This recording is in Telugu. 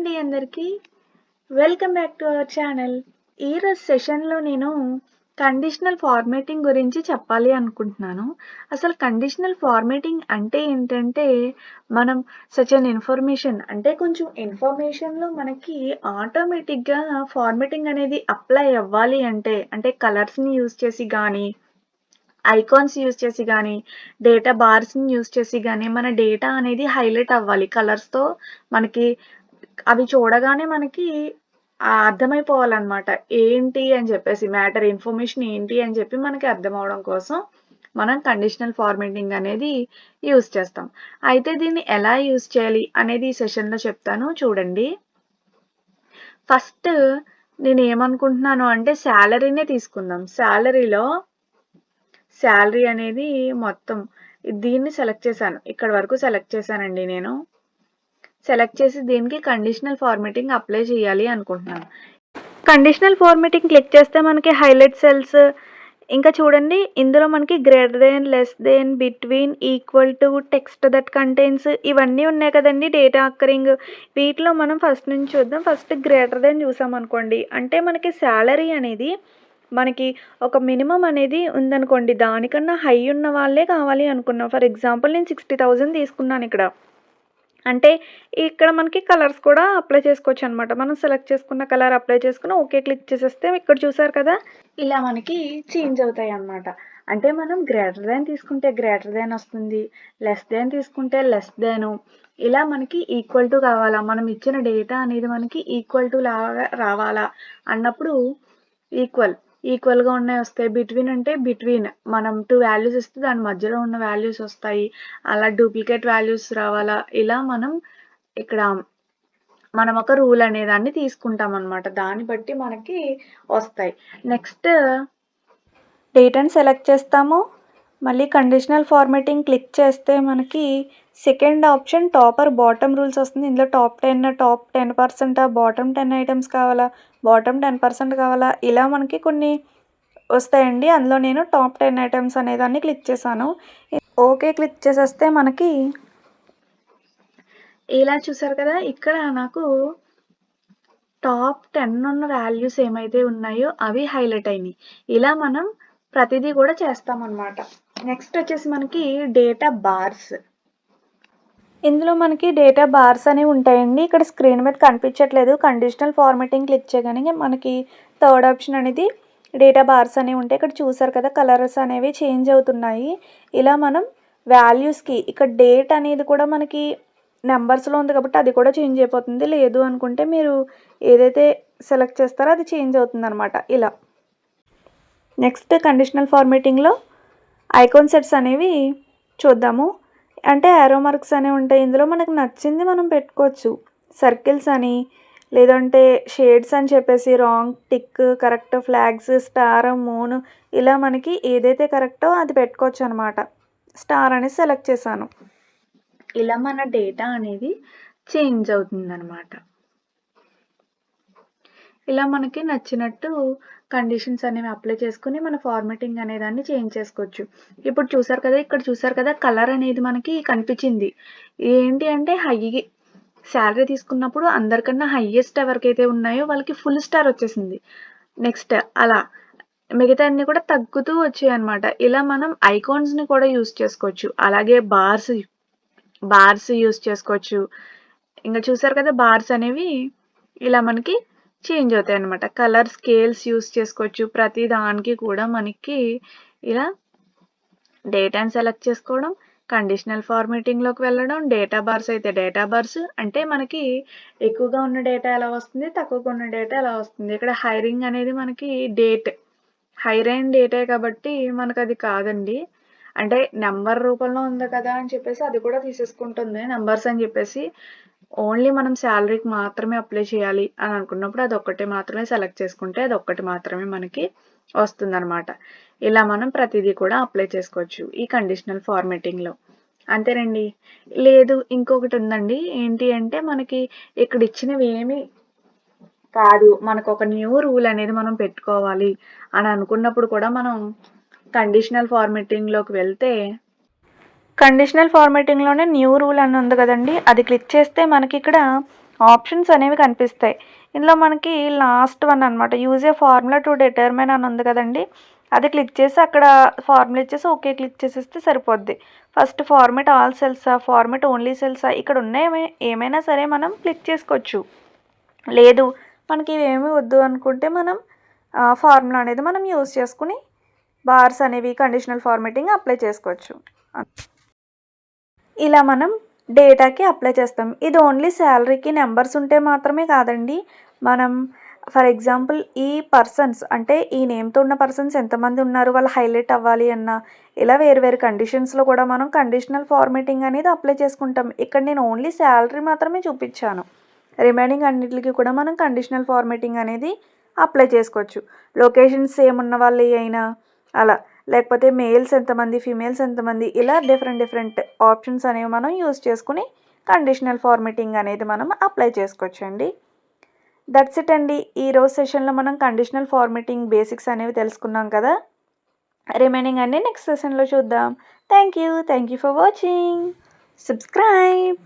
అండి అందరికీ. Welcome back to our channel. ఈరోజు సెషన్‌లో నేను కండిషనల్ ఫార్మాటింగ్ గురించి చెప్పాలి అనుకుంటున్నాను. అసలు కండిషనల్ ఫార్మాటింగ్ అంటే ఏంటంటే, మనం సచ్ ఎన్ ఇన్ఫర్మేషన్ అంటే కొంచెం ఇన్ఫర్మేషన్‌లో మనకి ఆటోమేటిక్‌గా ఫార్మాటింగ్ అనేది అప్లై అవ్వాలి అంటే కలర్స్‌ని యూజ్ చేసి గానీ, ఐకాన్స్ యూజ్ చేసి గానీ, డేటా బార్స్‌ని యూజ్ చేసి గానీ, మన డేటా అనేది హైలైట్ అవ్వాలి. కలర్స్‌తో మనకి అవి చూడగానే మనకి అర్థమైపోవాలనమాట. ఏంటి అని చెప్పేసి మ్యాటర్ ఇన్ఫర్మేషన్ ఏంటి అని చెప్పి మనకి అర్థమవ్వడం కోసం మనం కండిషనల్ ఫార్మాటింగ్ అనేది యూజ్ చేస్తాం. అయితే దీన్ని ఎలా యూజ్ చేయాలి అనేది ఈ సెషన్‌లో చెప్తాను చూడండి. ఫస్ట్ నేనేమనుకుంటున్నాను అంటే సాలరీనే తీసుకుందాం. సాలరీ అనేది మొత్తం దీన్ని సెలెక్ట్ చేశాను. ఇక్కడి వరకు సెలెక్ట్ చేశానండి నేను. సెలెక్ట్ చేసి దీనికి కండిషనల్ ఫార్మాటింగ్ అప్లై చేయాలి అనుకుంటున్నాను. కండిషనల్ ఫార్మాటింగ్ క్లిక్ చేస్తే మనకి హైలైట్ సెల్స్ ఇంకా చూడండి ఇందులో మనకి greater than, less than, between, equal to, text that contains ఇవన్నీ ఉన్నాయి కదండి డేటా అక్కరింగ్. వీటిలో మనం ఫస్ట్ నుంచి చూద్దాం. ఫస్ట్ గ్రేటర్ దెన్ చూసామనుకోండి అంటే మనకి శాలరీ అనేది మనకి ఒక మినిమం అనేది ఉందనుకోండి, దానికన్నా హై ఉన్న వాళ్ళే కావాలి అనుకున్నాం. ఫర్ ఎగ్జాంపుల్ నేను 60,000 తీసుకున్నాను ఇక్కడ. అంటే ఇక్కడ మనకి కలర్స్ కూడా అప్లై చేసుకోవచ్చు అనమాట. మనం సెలెక్ట్ చేసుకున్న కలర్ అప్లై చేసుకుని ఓకే క్లిక్ చేసేస్తే ఇక్కడ చూసారు కదా, ఇలా మనకి చేంజ్ అవుతాయి అన్నమాట. అంటే మనం గ్రేటర్ దాన్ తీసుకుంటే గ్రేటర్ దాన్ వస్తుంది, లెస్ దాన్ తీసుకుంటే లెస్ దాను, ఇలా మనకి ఈక్వల్ టు కావాలా, మనం ఇచ్చిన డేటా అనేది మనకి ఈక్వల్ టు లాగా రావాలా అన్నప్పుడు ఈక్వల్గా ఉన్నాయి వస్తాయి. బిట్వీన్ అంటే బిట్వీన్ మనం 2 వాల్యూస్ ఇస్తే దాని మధ్యలో ఉన్న వాల్యూస్ వస్తాయి. అలా డూప్లికేట్ వాల్యూస్ రావాలా, ఇలా ఇక్కడ మనం ఒక రూల్ అనేదాన్ని తీసుకుంటాం అనమాట. దాన్ని బట్టి మనకి వస్తాయి. నెక్స్ట్ డేటాని సెలెక్ట్ చేస్తాము. మళ్ళీ కండిషనల్ ఫార్మాటింగ్ క్లిక్ చేస్తే మనకి second option top or bottom rules వస్తుంది. ఇందులో టాప్ 10% బాటమ్ 10 ఐటమ్స్ కావాలా, బాటమ్ 10% కావాలా, ఇలా మనకి కొన్ని వస్తాయండి. అందులో నేను టాప్ 10 ఐటమ్స్ అనేదాన్ని క్లిక్ చేశాను. ఓకే క్లిక్ చేసేస్తే మనకి ఇలా చూసారు కదా, ఇక్కడ నాకు టాప్ 10 ఉన్న వాల్యూస్ ఏమైతే ఉన్నాయో అవి హైలైట్ అయినాయి. ఇలా మనం ప్రతిదీ కూడా చేస్తామన్నమాట. నెక్స్ట్ వచ్చేసి మనకి డేటా బార్స్. ఇందులో మనకి డేటా బార్స్ అనేవి ఉంటాయండి. ఇక్కడ స్క్రీన్ మీద కనిపించట్లేదు. కండిషనల్ ఫార్మాటింగ్ క్లిక్ చేయగానే మనకి థర్డ్ ఆప్షన్ అనేది డేటా బార్స్ అనేవి ఉంటాయి. ఇక్కడ చూసారు కదా, కలర్స్ అనేవి చేంజ్ అవుతున్నాయి. ఇలా మనం వాల్యూస్కి ఇక్కడ డేట్ అనేది కూడా మనకి నెంబర్స్లో ఉంది కాబట్టి అది కూడా చేంజ్ అయిపోతుంది. లేదు అనుకుంటే మీరు ఏదైతే సెలెక్ట్ చేస్తారో అది చేంజ్ అవుతుంది అనమాట. ఇలా నెక్స్ట్ కండిషనల్ ఫార్మాటింగ్లో ఐకాన్ సెట్స్ అనేవి చూద్దాము. అంటే యారో మార్క్స్ అనేవి ఉంటాయి. ఇందులో మనకు నచ్చింది మనం పెట్టుకోవచ్చు. సర్కిల్స్ అని, లేదంటే షేడ్స్ అని చెప్పేసి, wrong, tick, correct, flags, star, moon, ఇలా మనకి ఏదైతే కరెక్టో అది పెట్టుకోవచ్చు అనమాట. స్టార్ అని సెలెక్ట్ చేశాను. ఇలా మన డేటా అనేది చేంజ్ అవుతుందన్నమాట. ఇలా మనకి నచ్చినట్టు కండిషన్స్ అనేవి అప్లై చేసుకుని మన ఫార్మాటింగ్ అనేదాన్ని చేంజ్ చేసుకోవచ్చు. ఇప్పుడు చూసారు కదా, ఇక్కడ చూసారు కదా, కలర్ అనేది మనకి కనిపించింది. ఏంటి అంటే శాలరీ తీసుకున్నప్పుడు అందరికన్నా హైయెస్ట్ ఎవరికైతే ఉన్నాయో వాళ్ళకి ఫుల్ స్టార్ వచ్చేసింది. నెక్స్ట్ అలా మిగతా అన్ని కూడా తగ్గుతూ వచ్చాయి అనమాట. ఇలా మనం ఐకాన్స్ని కూడా యూజ్ చేసుకోవచ్చు. అలాగే బార్స్ యూజ్ చేసుకోవచ్చు. ఇంకా చూసారు కదా, బార్స్ అనేవి ఇలా మనకి చేంజ్ అవుతాయి అనమాట. కలర్ స్కేల్స్ యూజ్ చేసుకోవచ్చు. ప్రతి దానికి కూడా మనకి ఇలా డేటాని సెలెక్ట్ చేసుకోవడం, కండిషనల్ ఫార్మాటింగ్లోకి వెళ్ళడం, డేటా బార్స్ అయితే డేటా బార్స్ అంటే మనకి ఎక్కువగా ఉన్న డేటా ఎలా వస్తుంది, తక్కువగా ఉన్న డేటా ఎలా వస్తుంది. ఇక్కడ హైరింగ్ అనేది మనకి హైర్ అయిన డేటా కాబట్టి మనకు అది కాదండి. అంటే నెంబర్ రూపంలో ఉంది కదా అని చెప్పేసి అది కూడా తీసేసుకుంటుంది నెంబర్స్ అని చెప్పేసి. ఓన్లీ మనం శాలరీకి మాత్రమే అప్లై చేయాలి అని అనుకున్నప్పుడు అదొక్కటి మాత్రమే సెలెక్ట్ చేసుకుంటే అదొక్కటి మాత్రమే మనకి వస్తుందన్నమాట. ఇలా మనం ప్రతిదీ కూడా అప్లై చేసుకోవచ్చు ఈ కండిషనల్ ఫార్మాటింగ్లో. అంతేనండి. లేదు ఇంకొకటి ఉందండి. ఏంటి అంటే మనకి ఇక్కడ ఇచ్చినవి ఏమి కాదు, మనకు ఒక న్యూ రూల్ అనేది మనం పెట్టుకోవాలి అని అనుకున్నప్పుడు కూడా మనం కండిషనల్ ఫార్మాటింగ్లోకి వెళ్తే కండిషనల్ ఫార్మాటింగ్లోనే న్యూ రూల్ అని ఉంది కదండి, అది క్లిక్ చేస్తే మనకి ఇక్కడ ఆప్షన్స్ అనేవి కనిపిస్తాయి. ఇందులో మనకి లాస్ట్ వన్ అనమాట, use a formula to determine అని ఉంది కదండి, అది క్లిక్ చేసి అక్కడ ఫార్ములా ఇచ్చేసి ఓకే క్లిక్ చేసేస్తే సరిపోద్ది. ఫస్ట్ ఫార్మేట్ ఆల్ సెల్సా, ఫార్మేట్ ఓన్లీ సెల్సా, ఇక్కడ ఉన్న ఏమైనా సరే మనం క్లిక్ చేసుకోవచ్చు. లేదు మనకి ఇవేమీ వద్దు అనుకుంటే మనం ఫార్ములా అనేది మనం యూజ్ చేసుకుని బార్స్ అనేవి కండిషనల్ ఫార్మేటింగ్ అప్లై చేసుకోవచ్చు. ఇలా మనం డేటాకి అప్లై చేస్తాం. ఇది ఓన్లీ శాలరీకి నెంబర్స్ ఉంటే మాత్రమే కాదండి. మనం ఫర్ ఎగ్జాంపుల్ ఈ పర్సన్స్ అంటే ఈ నేమ్తో ఉన్న పర్సన్స్ ఎంతమంది ఉన్నారు, వాళ్ళు హైలైట్ అవ్వాలి అన్న ఇలా వేరు వేరు కండిషన్స్లో కూడా మనం కండిషనల్ ఫార్మేటింగ్ అనేది అప్లై చేసుకుంటాం. ఇక్కడ నేను ఓన్లీ శాలరీ మాత్రమే చూపించాను. రిమైనింగ్ అన్నిటికి కూడా మనం కండిషనల్ ఫార్మేటింగ్ అనేది అప్లై చేసుకోవచ్చు. లొకేషన్స్ సేమ్ ఉన్న వాళ్ళు అయినా అలా, లేకపోతే మేల్స్ ఎంతమంది ఫీమేల్స్ ఎంతమంది, ఇలా డిఫరెంట్ ఆప్షన్స్ అనేవి మనం యూజ్ చేసుకుని కండిషనల్ ఫార్మేటింగ్ అనేది మనం అప్లై చేసుకోవచ్చండి. దట్స్ ఇట్ అండి. ఈరోజు సెషన్లో మనం కండిషనల్ ఫార్మేటింగ్ బేసిక్స్ అనేవి తెలుసుకున్నాం కదా. రిమైనింగ్ అన్నీ నెక్స్ట్ సెషన్లో చూద్దాం. Thank you for watching. Subscribe.